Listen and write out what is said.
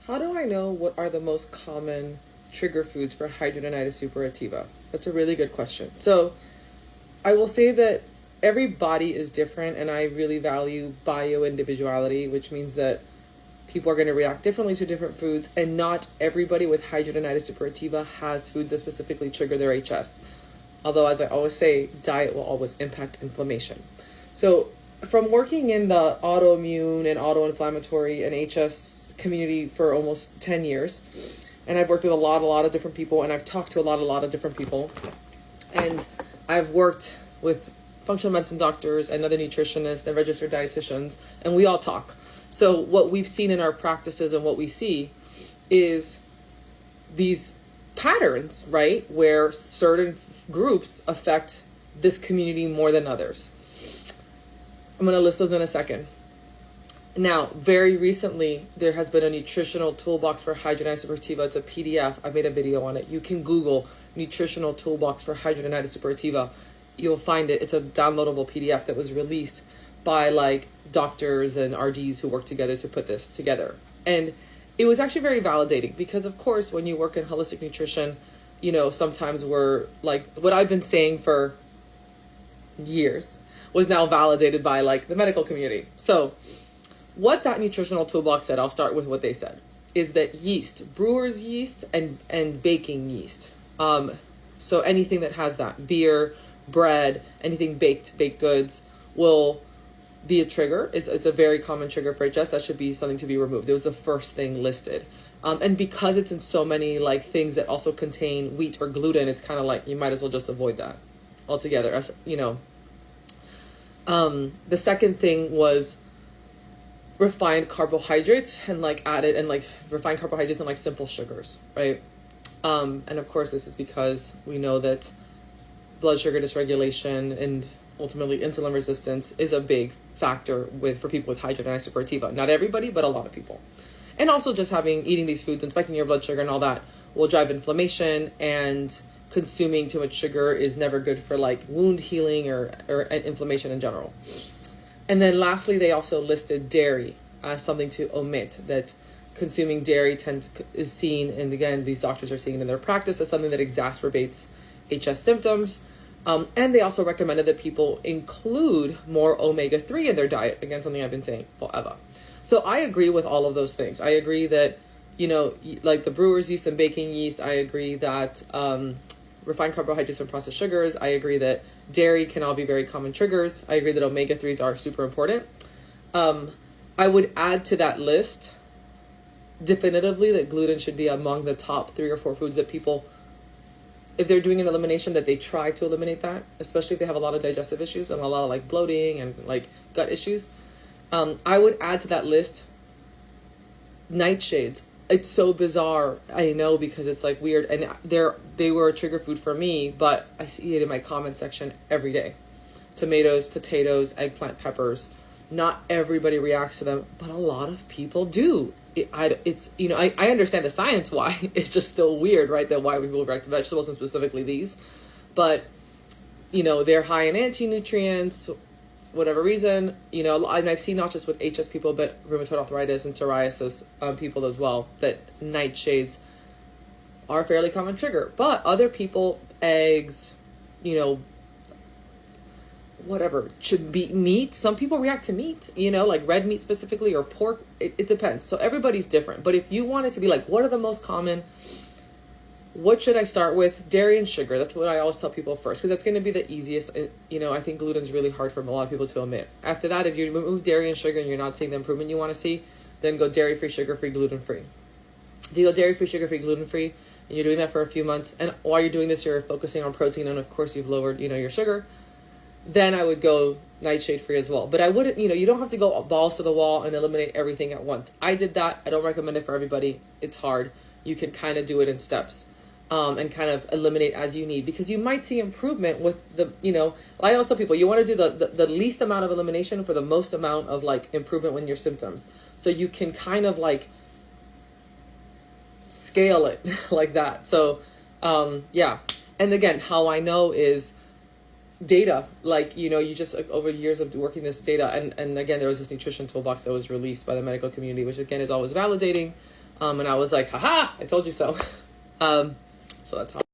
how do I know what are the most common trigger foods for hidradenitis suppurativa? That's a really good question. So I will say that every body is different, and I really value bio-individuality, which means that people are going to react differently to different foods, and not everybody with hidradenitis suppurativa has foods that specifically trigger their HS. Although, as I always say, diet will always impact inflammation. So from working in the autoimmune and autoinflammatory and HS community for almost 10 years, and I've worked with a lot of different people, and I've talked to a lot of different people, and I've worked with functional medicine doctors and other nutritionists and registered dietitians, and we all talk. So what we've seen in our practices and what we see is these patterns, right, where certain groups affect this community more than others. I'm going to list those in a second. Now, very recently, there has been a nutritional toolbox for hidradenitis suppurativa. It's a PDF. I made a video on it. You can Google nutritional toolbox for hidradenitis suppurativa. You'll find it. It's a downloadable PDF that was released by like doctors and RDs who work together to put this together. And it was actually very validating because, of course, when you work in holistic nutrition, you know, sometimes we're like, what I've been saying for years was now validated by like the medical community. So what that nutritional toolbox said, I'll start with what they said, is that yeast, brewer's yeast and baking yeast. So anything that has that, beer, bread, anything baked goods will be a trigger. It's a very common trigger for HS. That should be something to be removed. It was the first thing listed. And because it's in so many like things that also contain wheat or gluten, it's kind of like you might as well just avoid that altogether. As you know. The second thing was refined carbohydrates and like added and like refined carbohydrates and like simple sugars, right? And of course, this is because we know that blood sugar dysregulation and ultimately insulin resistance is a big factor for people with hidradenitis suppurativa. Not everybody, but a lot of people. And also just eating these foods and spiking your blood sugar and all that will drive inflammation, and consuming too much sugar is never good for like wound healing or inflammation in general. And then lastly, they also listed dairy as something to omit, that consuming dairy is seen, and again, these doctors are seeing it in their practice, as something that exacerbates HS symptoms. And they also recommended that people include more omega-3 in their diet. Again, something I've been saying forever. So I agree with all of those things. I agree that, you know, like the brewer's yeast and baking yeast, I agree that refined carbohydrates and processed sugars, I agree that dairy can all be very common triggers. I agree that omega-3s are super important. I would add to that list definitively that gluten should be among the top 3 or 4 foods that people, if they're doing an elimination, that they try to eliminate that, especially if they have a lot of digestive issues and a lot of like bloating and like gut issues. I would add to that list nightshades. It's so bizarre, I know, because it's like weird, and they were a trigger food for me, but I see it in my comment section every day. Tomatoes, potatoes, eggplant, peppers. Not everybody reacts to them, but a lot of people do. It's you know, I understand the science why. It's just still weird, right? That why people react to vegetables and specifically these, but you know, they're high in anti-nutrients, whatever reason, you know, and I've seen not just with HS people, but rheumatoid arthritis and psoriasis people as well, that nightshades are a fairly common trigger. But other people, eggs, you know, whatever, should be meat. Some people react to meat, you know, like red meat specifically, or pork. It depends. So everybody's different. But if you want it to be like, what are the most common? What should I start with? Dairy and sugar. That's what I always tell people first, because that's going to be the easiest. You know, I think gluten's really hard for a lot of people to omit. After that, if you remove dairy and sugar and you're not seeing the improvement you want to see, then go dairy-free, sugar-free, gluten-free. If you go dairy-free, sugar-free, gluten-free, and you're doing that for a few months, and while you're doing this, you're focusing on protein, and of course you've lowered, you know, your sugar, then I would go nightshade-free as well. But I wouldn't, you know, you don't have to go balls to the wall and eliminate everything at once. I did that. I don't recommend it for everybody. It's hard. You can kind of do it in steps. And kind of eliminate as you need, because you might see improvement with the, you know, I always tell people, you want to do the least amount of elimination for the most amount of like improvement with your symptoms. So you can kind of like scale it like that. So, yeah. And again, how I know is data, like, you know, you just like, over years of working this data. And again, there was this nutrition toolbox that was released by the medical community, which again is always validating. And I was like, haha, I told you so. So that's how.